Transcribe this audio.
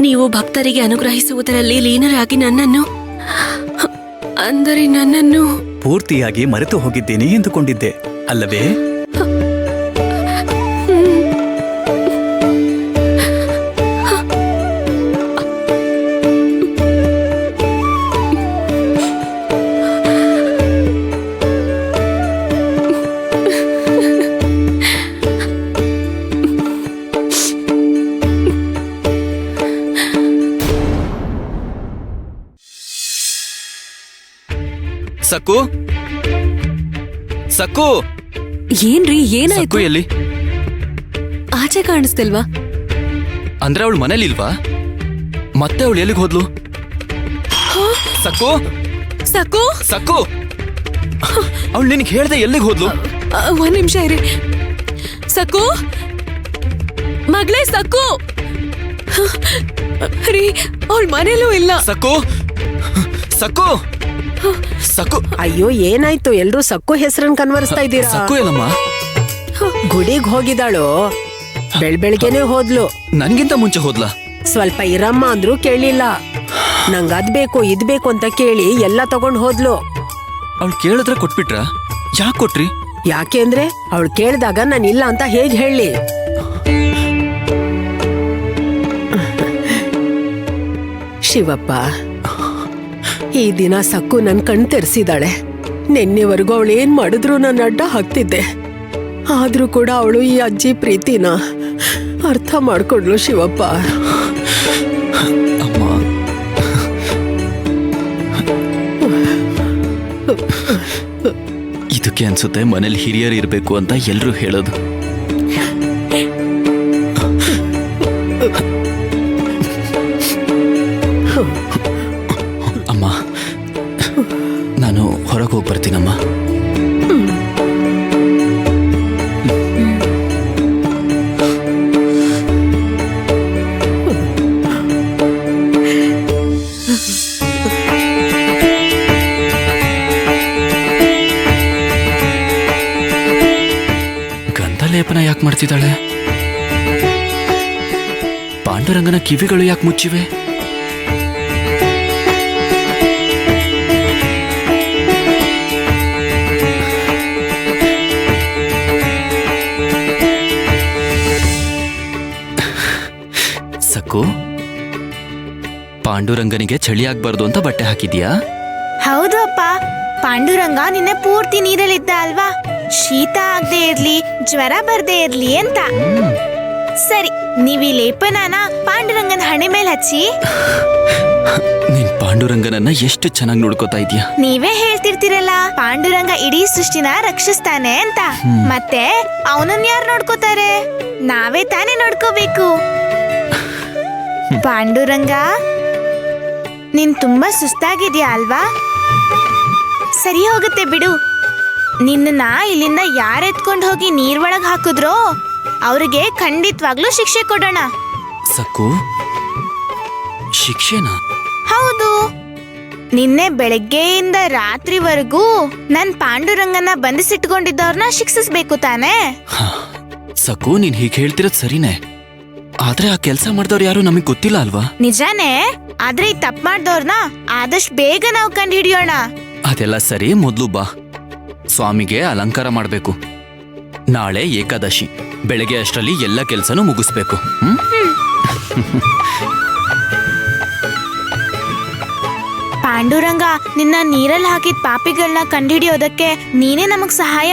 ನೀವು ಭಕ್ತರಿಗೆ ಅನುಗ್ರಹಿಸುವುದರಲ್ಲಿ ಲೀನರಾಗಿ ನನ್ನನ್ನು ಪೂರ್ತಿಯಾಗಿ ಮರೆತು ಹೋಗಿದ್ದೇನೆ ಎಂದುಕೊಂಡಿದ್ದೆ ಅಲ್ಲವೇ? ಸಕ್ಕು ಸಕ್ಕು ಏನ್ರಿ ಏನಾಯ್ತು? ಸಕ್ಕು ಎಲ್ಲಿ? ಆಚೆ ಕಾಣಿಸ್ತಿಲ್ವಾ? ಅಂದ್ರೆ ಅವಳು ಮನೇಲಿಲ್ವಾ? ಮತ್ತೆ ಅವಳು ಎಲ್ಲಿಗೆ ಹೋದ್ಲು? ಸಕ್ಕು ಸಕ್ಕು ಸಕ್ಕು ಅವಳು ನಿನಗೆ ಹೇಳ್ದೆ ಎಲ್ಲಿಗೆ ಹೋದ್ಲು? ಒಂದ್ ನಿಮಿಷ ಇರಿ. ಸಕ್ಕು ಮಗಳೇ, ಸಕ್ಕು ರೀ, ಅವಳ ಮನೇಲೂ ಇಲ್ಲ. ಸಕ್ಕು ಸಕ್ಕು ಸಕ್ಕು ಅಯ್ಯೋ, ಏನಾಯ್ತು? ಎಲ್ರೂ ಸಕ್ಕು ಹೆಸರನ್ನ ಕನ್ವರ್ಸ್ತಾ ಇದ್ದೀರಾ? ಸಕ್ಕು ಎಲ್ಲಮ್ಮ? ಗುಡಿಗ್ ಹೋಗಿದಾಳು. ಬೆಳ್ಬೆಳ್ಗೆನೆ ಹೋದ್ಲು. ನನ್ಗಿಂತ ಮುಂಚೆ ಹೋದ್ಲಾ? ಸ್ವಲ್ಪ ಇರಮ್ಮ ಅಂದ್ರೂ ಕೇಳಿಲ್ಲ. ನಂಗ್ ಅದ್ ಬೇಕು ಇದ್ ಬೇಕು ಅಂತ ಕೇಳಿ ಎಲ್ಲ ತಗೊಂಡ್ ಹೋದ್ಲು. ಅವಳು ಕೇಳಿದ್ರೆ ಕೊಟ್ಬಿಟ್ರ? ಯಾಕೆ ಕೊಟ್ರಿ? ಯಾಕೆಂದ್ರೆ ಅವಳು ಕೇಳ್ದಾಗ ನಾನು ಇಲ್ಲ ಅಂತ ಹೇಗ್ ಹೇಳಿ? ಶಿವಪ್ಪ, ಈ ದಿನ ಸಕ್ಕು ನನ್ ಕಣ್ ತೆರೆಸಿದಾಳೆ. ನಿನ್ನೆವರೆಗೂ ಅವಳು ಏನ್ ಮಾಡಿದ್ರು ನನ್ನ ಅಡ್ಡ ಹಾಕ್ತಿದ್ದೆ. ಆದ್ರೂ ಕೂಡ ಅವಳು ಈ ಅಜ್ಜಿ ಪ್ರೀತಿನ ಅರ್ಥ ಮಾಡ್ಕೊಂಡ್ಲು. ಶಿವಪ್ಪ, ಅಮ್ಮ, ಇದಕ್ಕೆ ಅನ್ಸುತ್ತೆ ಮನೇಲಿ ಹಿರಿಯರು ಇರ್ಬೇಕು ಅಂತ ಎಲ್ರೂ ಹೇಳೋದು. ಅಮ್ಮ, ನಾನು ಹೊರಗೆ ಹೋಗಿ ಬರ್ತೀನಮ್ಮ. ಗಂಧಲೇಪನ ಯಾಕೆ ಮಾಡ್ತಿದ್ದಾಳೆ? ಪಾಂಡುರಂಗನ ಕಿವಿಗಳು ಯಾಕೆ ಮುಚ್ಚಿವೆ? ಸಕ್ಕು, ಪಾಂಡುರಂಗನಿಗೆ ಚಳಿ ಆಗ್ಬಾರ್ದು ಅಂತ ಬಟ್ಟೆ ಹಾಕಿದ್ಯಾ? ಹೌದು ಅಪ್ಪ. ಪಾಂಡುರಂಗ ನಿನ್ನೆ ಪೂರ್ತಿ ನೀರಲ್ಲಿದ್ದ ಅಲ್ವಾ, ಶೀತ ಆಗದೆ ಇರ್ಲಿ, ಜ್ವರ ಬರ್ದೇ ಇರ್ಲಿ ಅಂತ. ಸರಿ, ನೀವ್ ಈ ಲೇಪನಾನ ಪಾಂಡುರಂಗನ ಹಣೆ ಮೇಲೆ ಹಚ್ಚಿ. ನೀನ್ ಪಾಂಡುರಂಗನನ್ನ ಎಷ್ಟು ಚೆನ್ನಾಗಿ ನೋಡ್ಕೋತಾ ಇದ್ಯಾ. ನೀವೇ ಹೇಳ್ತಿರ್ತೀರಲ್ಲ, ಪಾಂಡುರಂಗ ಇಡೀ ಸೃಷ್ಟಿನ ರಕ್ಷಿಸ್ತಾನೆ ಅಂತ. ಮತ್ತೆ ಅವನನ್ನ ಯಾರು ನೋಡ್ಕೋತಾರೆ? ನಾವೇ ತಾನೇ ನೋಡ್ಕೋಬೇಕು. ಪಾಂಡುರಂಗ, ನೀನ್ ತುಂಬಾ ಸುಸ್ತಾಗಿದ್ಯಾ ಅಲ್ವಾ? ಸರಿ ಹೋಗುತ್ತೆ ಬಿಡು. ನಿನ್ನ ಇಲ್ಲಿಂದ ಯಾರು ಎತ್ಕೊಂಡು ಹೋಗಿ ನೀರ್ ಒಳಗ್ ಹಾಕಿದ್ರೋ ಅವ್ರಿಗೆ ಖಂಡಿತವಾಗ್ಲೂ ಶಿಕ್ಷೆ ಕೊಡೋಣ. ಸಕ್ಕು, ಶಿಕ್ಷೆನಾ? ಹೌದು. ನಿನ್ನೆ ಬೆಳಗ್ಗೆಯಿಂದ ರಾತ್ರಿವರೆಗೂ ನನ್ ಪಾಂಡುರಂಗನ ಬಂಧಿಸಿಟ್ಕೊಂಡಿದ್ದವ್ರನ್ನ ಶಿಕ್ಷಿಸ್ಬೇಕು ತಾನೇ? ಸಕ್ಕು, ನೀನ್ ಹೀಗೆ ಹೇಳ್ತಿರೋದ್ ಸರಿನೇ, ಆದ್ರೆ ಆ ಕೆಲ್ಸ ಮಾಡ್ದವ್ರು ಯಾರು ನಮಗ್ ಗೊತ್ತಿಲ್ಲ ಅಲ್ವಾ? ನಿಜಾನೇ, ಆದ್ರೆ ಈ ತಪ್ಪು ಮಾಡ್ದವ್ರನ್ನ ಆದಷ್ಟು ಬೇಗ ನಾವು ಕಂಡು ಹಿಡಿಯೋಣ. ಅದೆಲ್ಲ ಸರಿ, ಮೊದ್ಲು ಬಾ. ಸ್ವಾಮಿಗೆ ಅಲಂಕಾರ ಮಾಡ್ಬೇಕು. ನಾಳೆ ಏಕಾದಶಿ, ಬೆಳಗ್ಗೆ ಅಷ್ಟರಲ್ಲಿ ಎಲ್ಲ ಕೆಲ್ಸನೂ ಮುಗಿಸ್ಬೇಕು. ಪಾಂಡುರಂಗ, ನಿನ್ನ ನೀರಲ್ಲಿ ಹಾಕಿದ ಪಾಪಿಗಳನ್ನ ಕಂಡುಹಿಡಿಯೋದಕ್ಕೆ ನೀನೇ ನಮಗ್ ಸಹಾಯ